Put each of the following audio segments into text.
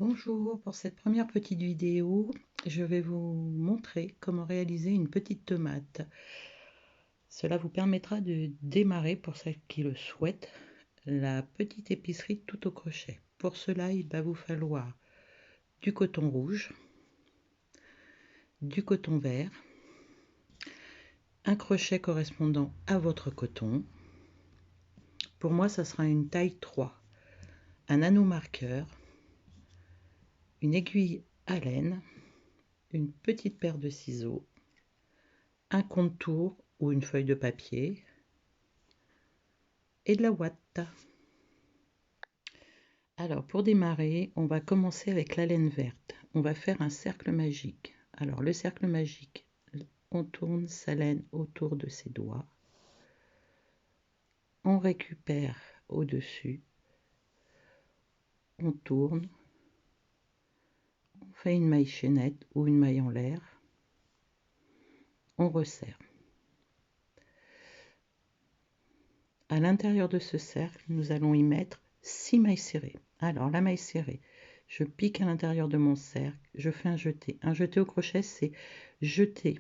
Bonjour, pour cette première petite vidéo, je vais vous montrer comment réaliser une petite tomate. Cela vous permettra de démarrer, pour celles qui le souhaitent, la petite épicerie tout au crochet. Pour cela, il va vous falloir du coton rouge, du coton vert, un crochet correspondant à votre coton. Pour moi, ça sera une taille 3, un anneau marqueur, une aiguille à laine, une petite paire de ciseaux, un contour ou une feuille de papier et de la ouate. Alors pour démarrer, on va commencer avec la laine verte. On va faire un cercle magique. Alors le cercle magique, on tourne sa laine autour de ses doigts. On récupère au-dessus. On tourne. On fait une maille chaînette ou une maille en l'air. On resserre. À l'intérieur de ce cercle, nous allons y mettre 6 mailles serrées. Alors la maille serrée, je pique à l'intérieur de mon cercle, je fais un jeté. Un jeté au crochet, c'est jeter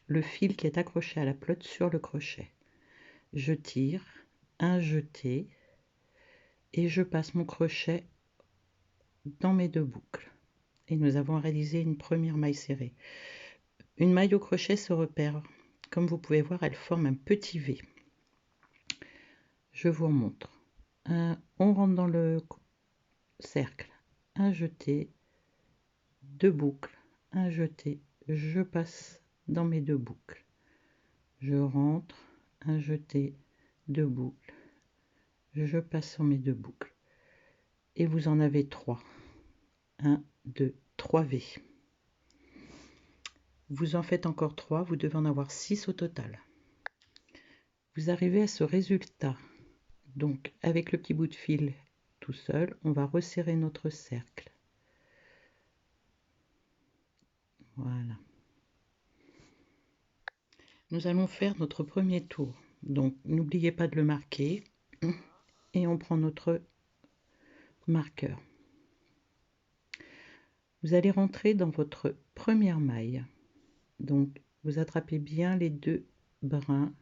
le fil qui est accroché à la pelote sur le crochet. Je tire, un jeté, et je passe mon crochet dans mes deux boucles. Et nous avons réalisé une première maille serrée. Une maille au crochet se repère. Comme vous pouvez voir, elle forme un petit V. Je vous remontre. On rentre dans le cercle, un jeté, deux boucles, un jeté, je passe dans mes deux boucles. Je rentre, un jeté, deux boucles, je passe sur mes deux boucles. Et vous en avez 3. 1, 2, 3 V. Vous en faites encore 3, vous devez en avoir 6 au total. Vous arrivez à ce résultat. Donc avec le petit bout de fil tout seul, on va resserrer notre cercle. Voilà. Nous allons faire notre premier tour. Donc n'oubliez pas de le marquer. Et on prend notre marqueur. Vous allez rentrer dans votre première maille. Donc vous attrapez bien les deux brins.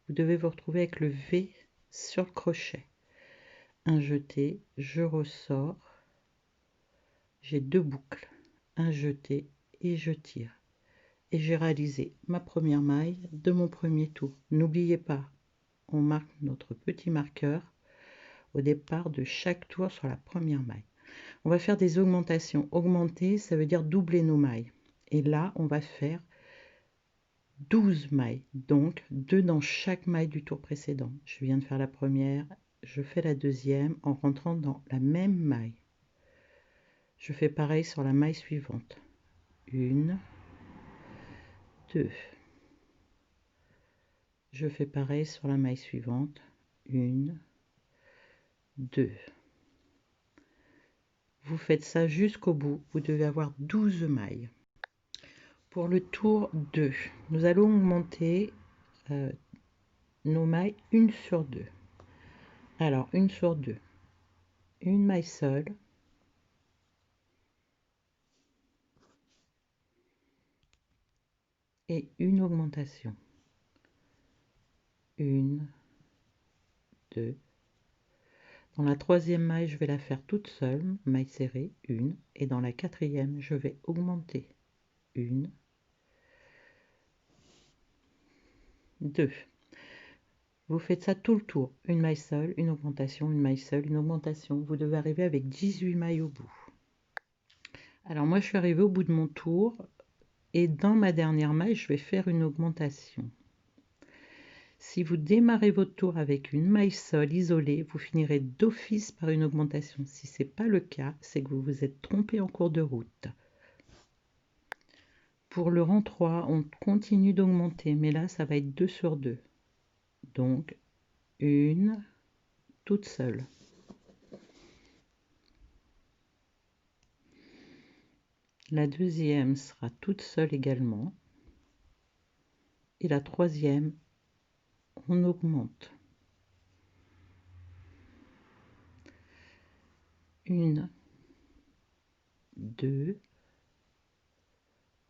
Vous devez vous retrouver avec le V sur le crochet. Un jeté, je ressors. J'ai deux boucles. Un jeté et je tire. Et j'ai réalisé ma première maille de mon premier tour. N'oubliez pas, on marque notre petit marqueur au départ de chaque tour sur la première maille. On va faire des augmentations. Augmenter, ça veut dire doubler nos mailles. Et là, on va faire 12 mailles. Donc, 2 dans chaque maille du tour précédent. Je viens de faire la première, je fais la deuxième en rentrant dans la même maille. Je fais pareil sur la maille suivante. 1, 2. Je fais pareil sur la maille suivante. 1, 2. Vous faites ça jusqu'au bout. Vous devez avoir 12 mailles. Pour le tour 2, nous allons augmenter nos mailles 1 sur 2. Alors, 1 sur 2. Une maille seule. Et une augmentation. 1, 2. Dans la troisième maille, je vais la faire toute seule, maille serrée, 1. Et dans la quatrième, je vais augmenter. 1, 2. Vous faites ça tout le tour. Une maille seule, une augmentation, une maille seule, une augmentation. Vous devez arriver avec 18 mailles au bout. Alors moi, je suis arrivée au bout de mon tour. Et dans ma dernière maille, je vais faire une augmentation. Si vous démarrez votre tour avec une maille seule isolée, vous finirez d'office par une augmentation. Si ce n'est pas le cas, c'est que vous vous êtes trompé en cours de route. Pour le rang 3, on continue d'augmenter, mais là, ça va être 2 sur 2. Donc, une toute seule. La deuxième sera toute seule également. Et la troisième, on augmente. 1, 2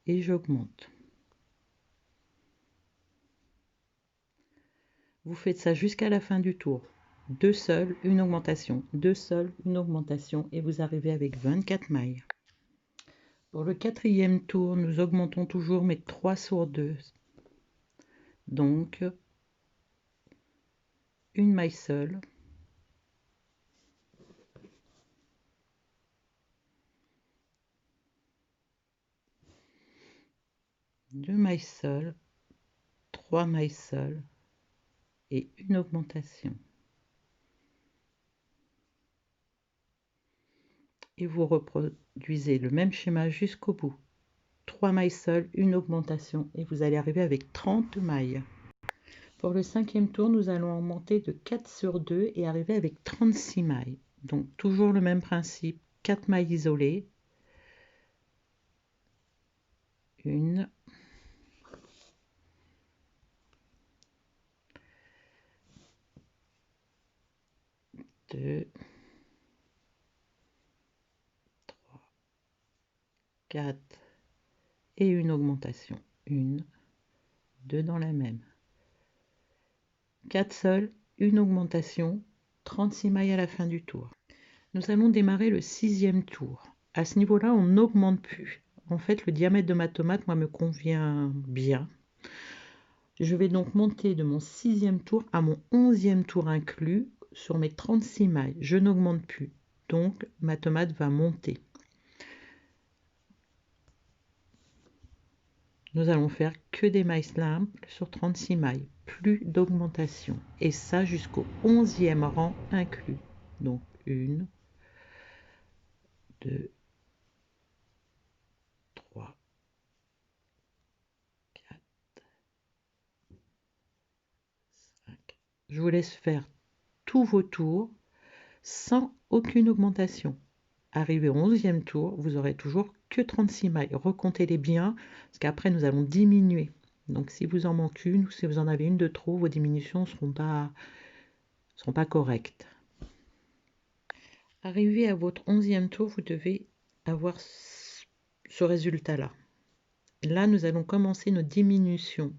et j'augmente. Vous faites ça jusqu'à la fin du tour. 2 seuls, une augmentation, 2 seuls, une augmentation et vous arrivez avec 24 mailles. Pour le quatrième tour, nous augmentons toujours mais 3 sur 2. Donc, une maille seule, deux mailles seules, 3 mailles seules et une augmentation. Et vous reproduisez le même schéma jusqu'au bout. 3 mailles seules, une augmentation et vous allez arriver avec 30 mailles. Pour le cinquième tour, nous allons augmenter de 4 sur 2 et arriver avec 36 mailles. Donc toujours le même principe, 4 mailles isolées. Une. Deux. 3. 4. Et une augmentation. Une. Deux dans la même. 4 seuls, une augmentation, 36 mailles à la fin du tour. Nous allons démarrer le sixième tour. À ce niveau-là, on n'augmente plus. En fait, le diamètre de ma tomate, moi, me convient bien. Je vais donc monter de mon sixième tour à mon 11e tour inclus sur mes 36 mailles. Je n'augmente plus. Donc, ma tomate va monter. Nous allons faire que des mailles simples sur 36 mailles, plus d'augmentation. Et ça jusqu'au 11e rang inclus. Donc, 1, 2, 3, 4, 5. Je vous laisse faire tous vos tours sans aucune augmentation. Arrivé au 11e tour, vous aurez toujours que 36 mailles. Recomptez-les bien, parce qu'après nous allons diminuer. Donc si vous en manque une, ou si vous en avez une de trop, vos diminutions ne seront pas correctes. Arrivé à votre 11e tour, vous devez avoir ce résultat-là. Là, nous allons commencer nos diminutions.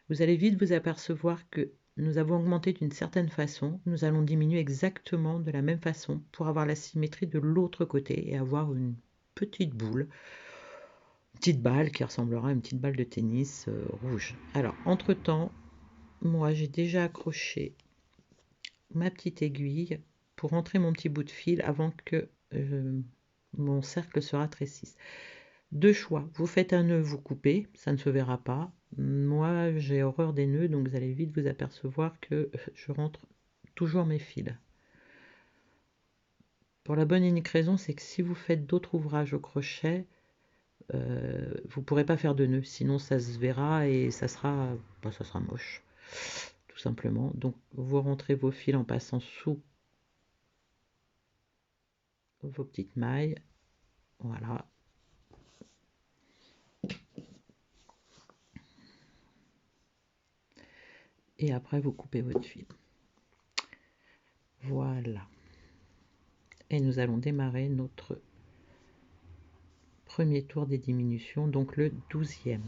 Vous allez vite vous apercevoir que nous avons augmenté d'une certaine façon. Nous allons diminuer exactement de la même façon pour avoir la symétrie de l'autre côté et avoir une petite boule, une petite balle qui ressemblera à une petite balle de tennis rouge. Alors, entre-temps, moi, j'ai déjà accroché ma petite aiguille pour rentrer mon petit bout de fil avant que mon cercle se rétrécisse. Deux choix, vous faites un nœud, vous coupez, ça ne se verra pas. Moi, j'ai horreur des nœuds, donc vous allez vite vous apercevoir que je rentre toujours mes fils. Pour la bonne et unique raison, c'est que si vous faites d'autres ouvrages au crochet, vous ne pourrez pas faire de nœuds, sinon ça se verra et ça sera moche, tout simplement. Donc vous rentrez vos fils en passant sous vos petites mailles, voilà. Et après vous coupez votre fil. Voilà. Et nous allons démarrer notre premier tour des diminutions, donc le 12e.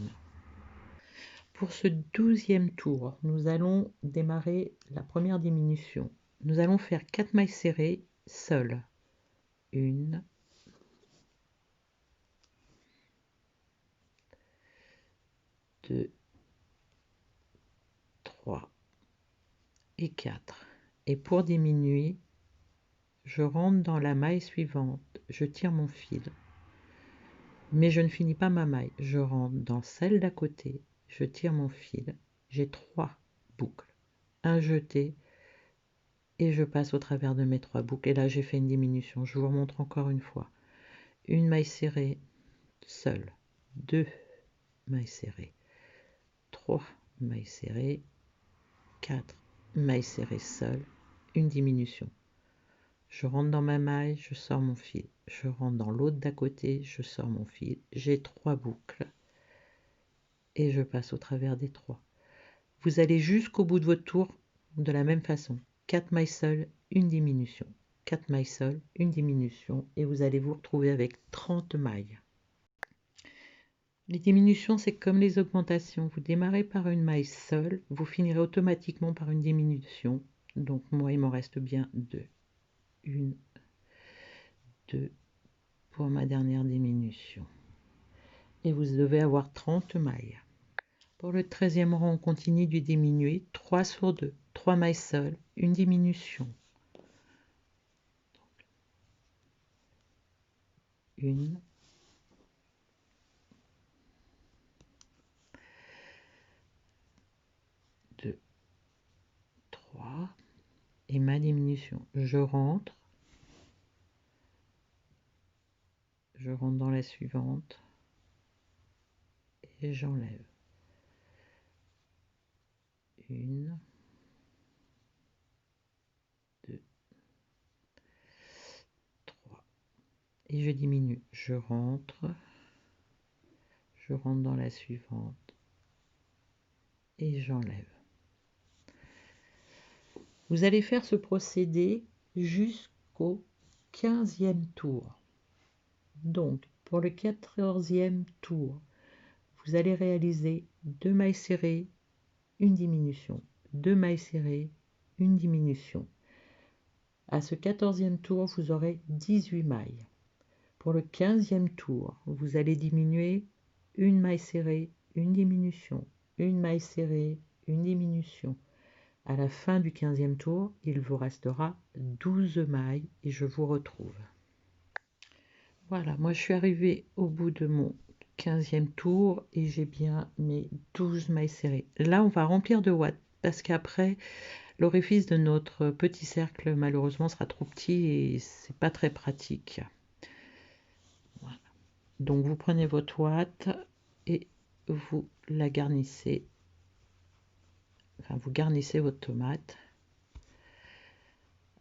Pour ce 12e tour, nous allons démarrer la première diminution. Nous allons faire 4 mailles serrées seules. 1, 2, 3 et 4. Et pour diminuer, je rentre dans la maille suivante, je tire mon fil. Mais je ne finis pas ma maille, je rentre dans celle d'à côté, je tire mon fil, j'ai 3 boucles, un jeté et je passe au travers de mes 3 boucles. Et là j'ai fait une diminution, je vous remontre encore une fois. Une maille serrée seule, 2 mailles serrées, 3 mailles serrées, 4 mailles serrées seules, une diminution. Je rentre dans ma maille, je sors mon fil. Je rentre dans l'autre d'à côté, je sors mon fil. J'ai 3 boucles et je passe au travers des 3. Vous allez jusqu'au bout de votre tour de la même façon. 4 mailles seules, une diminution. 4 mailles seules, une diminution et vous allez vous retrouver avec 30 mailles. Les diminutions, c'est comme les augmentations. Vous démarrez par une maille seule, vous finirez automatiquement par une diminution. Donc moi, il m'en reste bien 2. 1, 2 pour ma dernière diminution. Et vous devez avoir 30 mailles. Pour le 13e rang, on continue du diminué. 3 sur 2, 3 mailles seules, une diminution. 1, 2, 3 et ma diminution. Je rentre dans la suivante et j'enlève. 1, 2, 3 et je diminue. Je rentre dans la suivante et j'enlève. Vous allez faire ce procédé jusqu'au 15e tour. Donc, pour le 14e tour, vous allez réaliser 2 mailles serrées, une diminution, 2 mailles serrées, une diminution. À ce 14e tour, vous aurez 18 mailles. Pour le 15e tour, vous allez diminuer une maille serrée, une diminution, une maille serrée, une diminution. À la fin du 15e tour, il vous restera 12 mailles et je vous retrouve. Voilà, moi je suis arrivée au bout de mon 15e tour et j'ai bien mes 12 mailles serrées. Là, on va remplir de watts parce qu'après, l'orifice de notre petit cercle, malheureusement, sera trop petit et c'est pas très pratique. Voilà. Donc, vous prenez votre ouate et vous la garnissez. Enfin, vous garnissez votre tomate.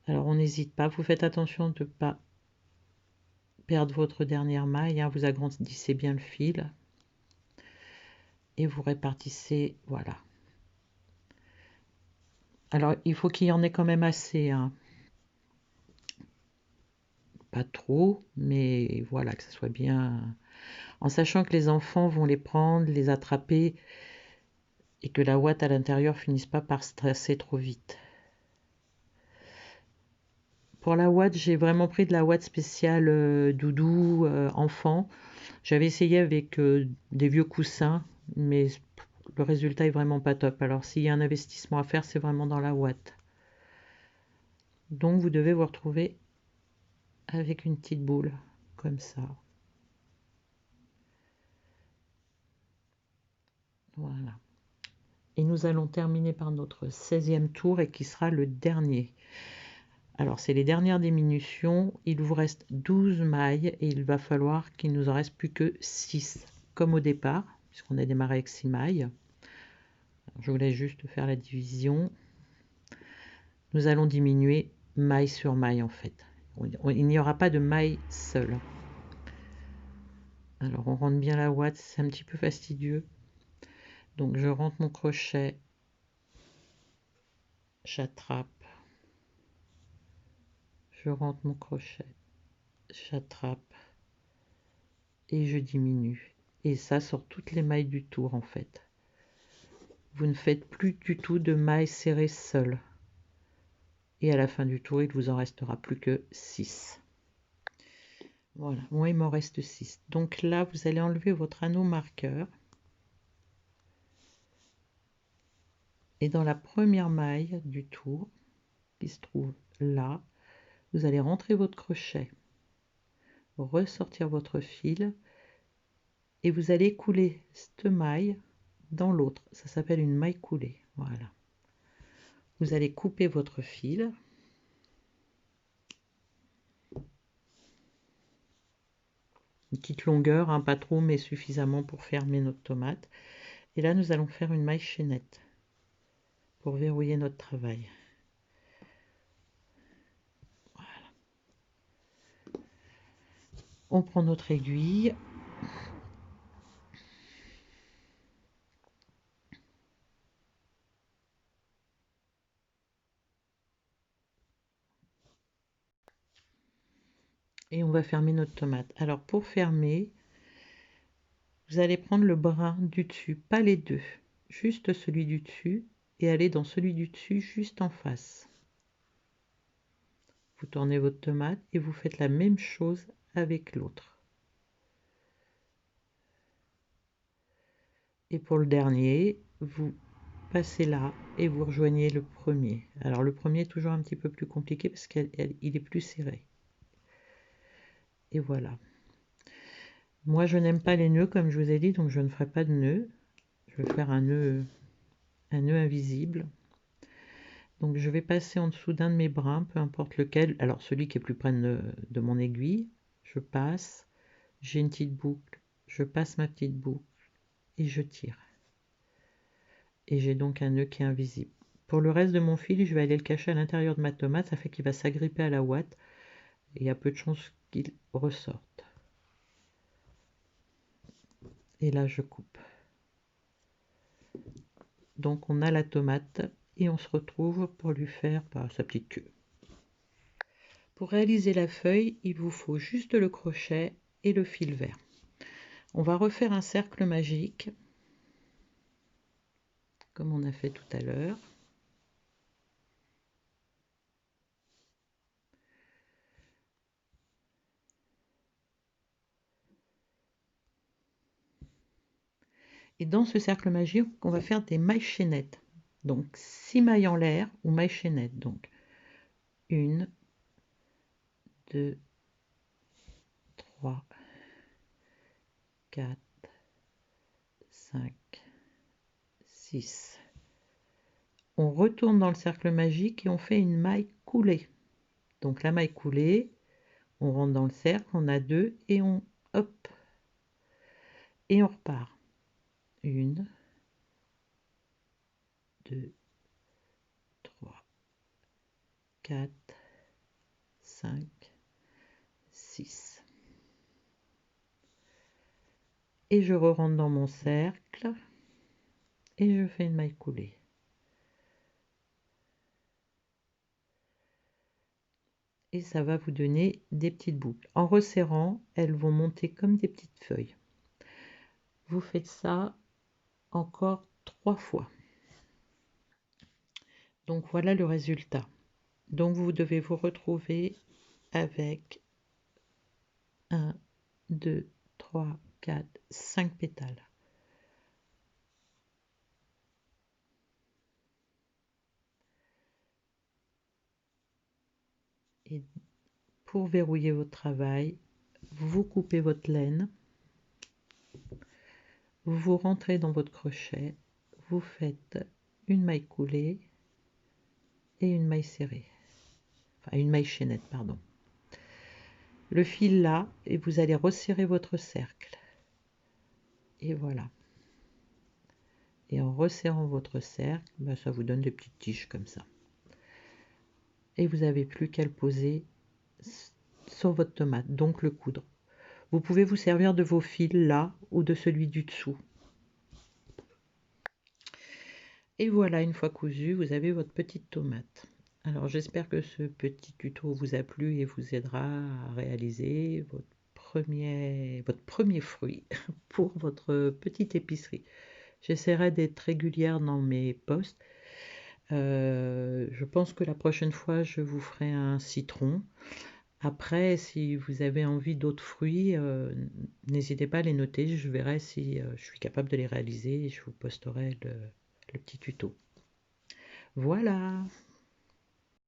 Alors, on n'hésite pas. Vous faites attention de ne pas perdre votre dernière maille. Hein, vous agrandissez bien le fil. Et vous répartissez, voilà. Alors, il faut qu'il y en ait quand même assez. Hein. Pas trop, mais voilà, que ça soit bien... En sachant que les enfants vont les prendre, les attraper, et que la ouate à l'intérieur finisse pas par stresser trop vite. Pour la ouate, j'ai vraiment pris de la ouate spéciale doudou, enfant. J'avais essayé avec des vieux coussins, mais le résultat est vraiment pas top. Alors s'il y a un investissement à faire, c'est vraiment dans la ouate. Donc vous devez vous retrouver avec une petite boule, comme ça. Voilà. Et nous allons terminer par notre 16e tour et qui sera le dernier. Alors, c'est les dernières diminutions. Il vous reste 12 mailles et il va falloir qu'il nous en reste plus que 6, comme au départ, puisqu'on a démarré avec 6 mailles. Alors, je voulais juste faire la division. Nous allons diminuer maille sur maille, en fait. Il n'y aura pas de maille seule. Alors, on rentre bien la ouate, c'est un petit peu fastidieux. Donc, je rentre mon crochet, j'attrape, je rentre mon crochet, j'attrape et je diminue. Et ça sur toutes les mailles du tour en fait. Vous ne faites plus du tout de mailles serrées seules. Et à la fin du tour, il vous en restera plus que 6. Voilà, moi il m'en reste 6. Donc là, vous allez enlever votre anneau marqueur. Et dans la première maille du tour, qui se trouve là, vous allez rentrer votre crochet, ressortir votre fil et vous allez couler cette maille dans l'autre. Ça s'appelle une maille coulée. Voilà. Vous allez couper votre fil. Une petite longueur, hein, pas trop, mais suffisamment pour fermer notre tomate. Et là, nous allons faire une maille chaînette pour verrouiller notre travail. Voilà. On prend notre aiguille. va fermer notre tomate. Alors pour fermer, vous allez prendre le brin du dessus, pas les deux, juste celui du dessus, et aller dans celui du dessus juste en face. Vous tournez votre tomate et vous faites la même chose avec l'autre. Et pour le dernier, vous passez là et vous rejoignez le premier. Alors le premier est toujours un petit peu plus compliqué parce qu'il est plus serré. Et voilà. Moi je n'aime pas les nœuds comme je vous ai dit, donc je ne ferai pas de nœud. Je vais faire un nœud invisible. Donc je vais passer en dessous d'un de mes brins, peu importe lequel. Alors celui qui est plus près de mon aiguille, je passe, j'ai une petite boucle, je passe ma petite boucle et je tire. Et j'ai donc un nœud qui est invisible. Pour le reste de mon fil, je vais aller le cacher à l'intérieur de ma tomate, ça fait qu'il va s'agripper à la ouate et il y a peu de chances qu'il ressorte. Et là je coupe. Donc on a la tomate et on se retrouve pour lui faire sa petite queue. Pour réaliser la feuille, il vous faut juste le crochet et le fil vert. On va refaire un cercle magique, comme on a fait tout à l'heure. Et dans ce cercle magique, on va faire des mailles chaînettes. Donc 6 mailles en l'air ou mailles chaînettes. Donc 1, 2, 3, 4, 5, 6. On retourne dans le cercle magique et on fait une maille coulée. Donc la maille coulée, on rentre dans le cercle, on a 2 et on hop et on repart. 1, 2, 3, 4, 5, 6. Et je re-rentre dans mon cercle et je fais une maille coulée. Et ça va vous donner des petites boucles. En resserrant, elles vont monter comme des petites feuilles. Vous faites ça encore 3 fois. Donc voilà le résultat. Donc vous devez vous retrouver avec 1, 2, 3, 4, 5 pétales. Et pour verrouiller votre travail, vous coupez votre laine, vous rentrez dans votre crochet, vous faites une maille coulée et une maille serrée. Enfin, une maille chaînette, pardon. Le fil là, et vous allez resserrer votre cercle. Et voilà. Et en resserrant votre cercle, ça vous donne des petites tiges comme ça. Et vous n'avez plus qu'à le poser sur votre tomate, donc le coudre. Vous pouvez vous servir de vos fils là ou de celui du dessous. Et voilà, une fois cousu, vous avez votre petite tomate. Alors j'espère que ce petit tuto vous a plu et vous aidera à réaliser votre premier fruit pour votre petite épicerie. J'essaierai d'être régulière dans mes posts. Je pense que la prochaine fois, je vous ferai un citron. Après, si vous avez envie d'autres fruits, n'hésitez pas à les noter. Je verrai si je suis capable de les réaliser et je vous posterai le petit tuto. Voilà!